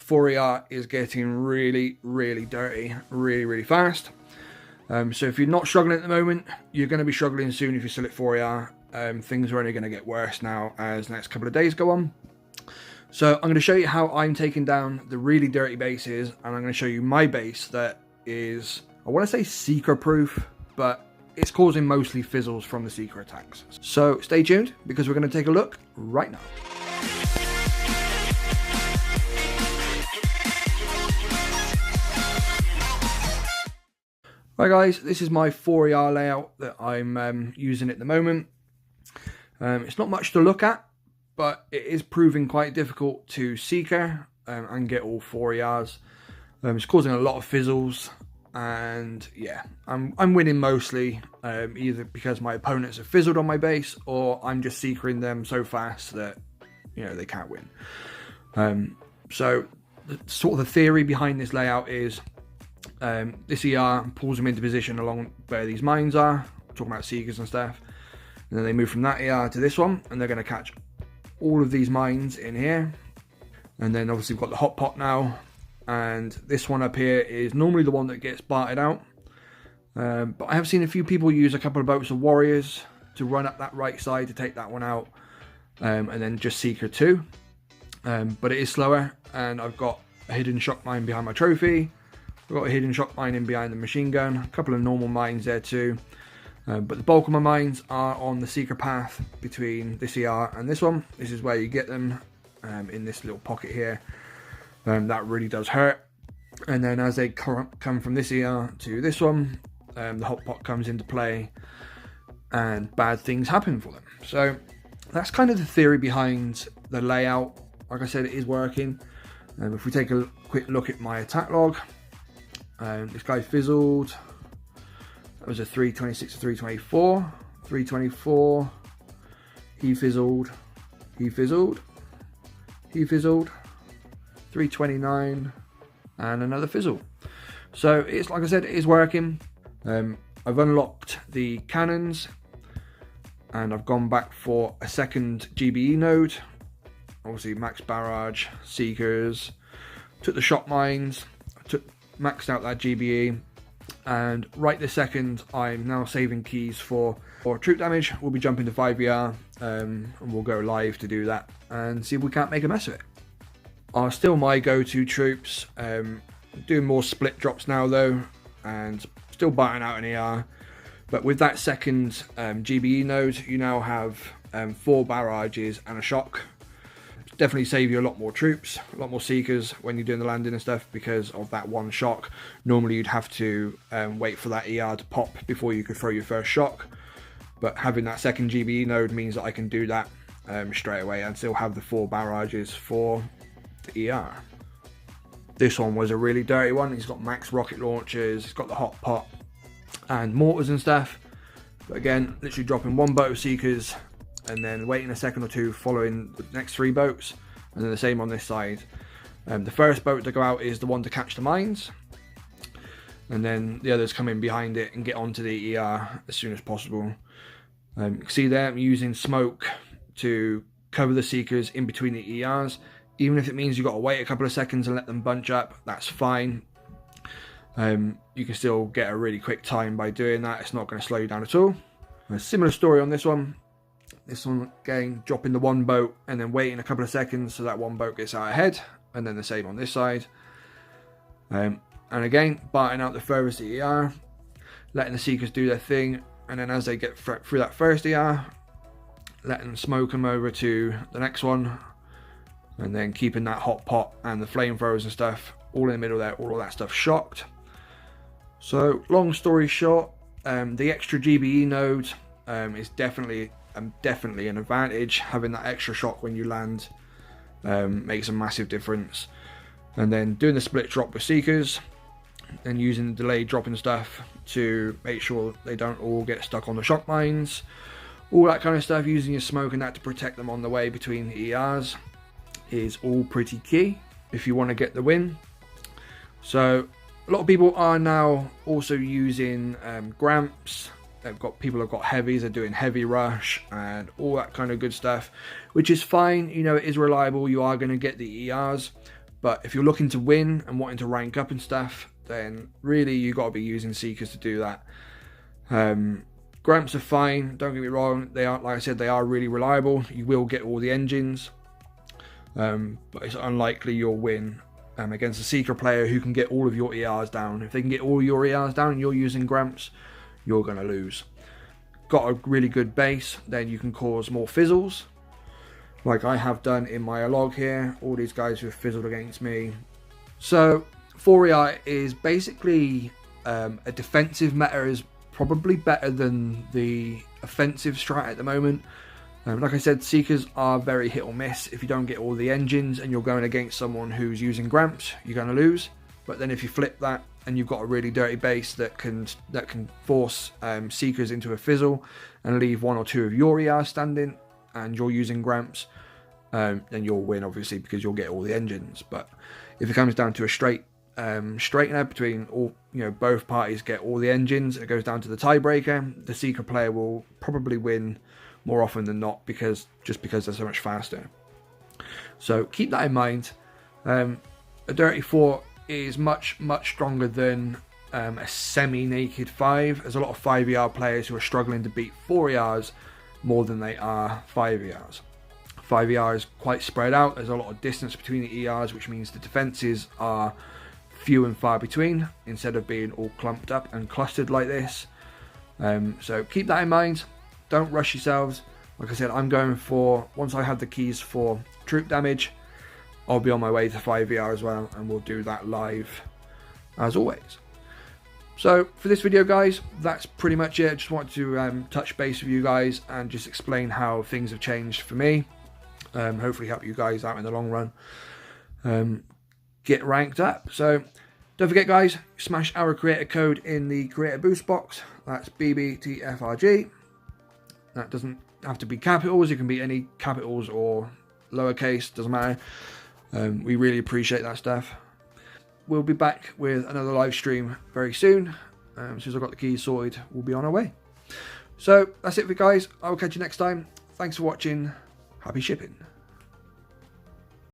4ER is getting really, really dirty, really fast. So if you're not struggling at the moment, you're going to be struggling soon if you're still at 4ER. Things are only going to get worse now as the next couple of days go on. So I'm going to show you how I'm taking down the really dirty bases, and I'm going to show you my base that is, I want to say seeker proof, but it's causing mostly fizzles from the seeker attacks. So stay tuned, because we're going to take a look right now. Right guys, this is my 4ER layout that I'm using at the moment. It's not much to look at, but it is proving quite difficult to seeker and get all 4ERs. It's causing a lot of fizzles, and yeah, I'm winning mostly either because my opponents have fizzled on my base, or I'm just seekering them so fast that, you know, they can't win. So sort of the theory behind this layout is this ER pulls them into position along where these mines are, talking about seekers and stuff, and then they move from that ER to this one, and they're going to catch all of these mines in here. And then obviously we've got the hot pot now, and this one up here is normally the one that gets barted out, but I have seen a few people use a couple of boats of warriors to run up that right side to take that one out, and then just seeker too. But it is slower, and I've got a hidden shock mine behind my trophy. I've got a hidden shock mine in behind the machine gun, a couple of normal mines there too. But the bulk of my mines are on the seeker path between this ER and this one. This is where you get them, in this little pocket here. That really does hurt. And then as they come from this ER to this one, the hot pot comes into play and bad things happen for them. So that's kind of the theory behind the layout. Like I said, it is working. If we take a quick look at my attack log, this guy fizzled. That was a 326 to 324. 324. He fizzled. He fizzled. He fizzled. 329. And another fizzle. So it's, like I said, it is working. I've unlocked the cannons, and I've gone back for a second GBE node. Obviously max barrage, seekers, took the shot mines, maxed out that GBE, and right this second I'm now saving keys for troop damage. We'll be jumping to 5ER, and we'll go live to do that and see if we can't make a mess of it. Are still my go-to troops. Doing more split drops now though, and still biting out an ER, but with that second GBE node you now have 4 barrages and a shock. Definitely save you a lot more troops, a lot more seekers when you're doing the landing and stuff, because of that one shock. Normally you'd have to wait for that ER to pop before you could throw your first shock, but having that second GBE node means that I can do that straight away and still have the 4 barrages for the ER. This one was a really dirty one. He's got max rocket launchers, he's got the hot pot and mortars and stuff, but again, literally dropping 1 boat of seekers and then waiting a second or two following the next 3 boats, and then the same on this side. The first boat to go out is the one to catch the mines, and then the others come in behind it and get onto the ER as soon as possible. You can see there I'm using smoke to cover the seekers in between the ERs. Even if it means you've got to wait a couple of seconds and let them bunch up, that's fine. You can still get a really quick time by doing that. It's not going to slow you down at all. A similar story on this one. This one, again, dropping the 1 boat and then waiting a couple of seconds so that 1 boat gets out ahead, and then the same on this side. And again, biting out the furthest ER, letting the seekers do their thing, and then as they get through that first ER, letting them smoke them over to the next one, and then keeping that hot pot and the flamethrowers and stuff all in the middle there, all of that stuff shocked. So long story short, the extra GBE node is definitely an advantage. Having that extra shock when you land makes a massive difference. And then doing the split drop with seekers and using the delayed dropping stuff to make sure they don't all get stuck on the shock mines, all that kind of stuff, using your smoke and that to protect them on the way between the ERs is all pretty key if you want to get the win. So a lot of people are now also using Gramps. People have got heavies, they're doing heavy rush and all that kind of good stuff, which is fine. You know, it is reliable, you are going to get the ERs, But if you're looking to win and wanting to rank up and stuff, then really you got to be using Seekers to do that. Gramps are fine, don't get me wrong, they are, like I said, they are really reliable. You will get all the engines, but it's unlikely you'll win against a Seeker player who can get all of your ERs down. If they can get all your ERs down and you're using Gramps, you're going to lose. Got a really good base, then you can cause more fizzles, like I have done in my log here. All these guys who have fizzled against me. So 4ER is basically a defensive meta, is probably better than the offensive strat at the moment. Like I said, Seekers are very hit or miss. If you don't get all the engines and you're going against someone who's using Gramps, you're going to lose. But then if you flip that and you've got a really dirty base that can force Seekers into a fizzle and leave one or two of your ER standing, and you're using Gramps, then you'll win, obviously, because you'll get all the engines. But if it comes down to a straightener between all, both parties get all the engines, it goes down to the tiebreaker. The Seeker player will probably win more often than not, because they're so much faster. So keep that in mind. A Dirty 4 is much stronger than a semi-naked 5. There's a lot of 5ER players who are struggling to beat 4ERs more than they are 5ERs. 5ER is quite spread out. There's a lot of distance between the ERs, which means the defenses are few and far between, instead of being all clumped up and clustered like this. So keep that in mind. Don't rush yourselves. Like I said, I'm going for, once I have the keys for troop damage, I'll be on my way to 5ER as well, and we'll do that live as always. So for this video, guys, that's pretty much it. Just wanted to touch base with you guys and just explain how things have changed for me. Hopefully help you guys out in the long run. Get ranked up. So don't forget, guys, smash our creator code in the creator boost box. That's BBTFRG. That doesn't have to be capitals. It can be any capitals or lowercase, doesn't matter. We really appreciate that stuff. We'll be back with another live stream very soon. As soon as I've got the keys sorted, we'll be on our way. So that's it for you guys. I'll catch you next time. Thanks for watching. Happy shipping.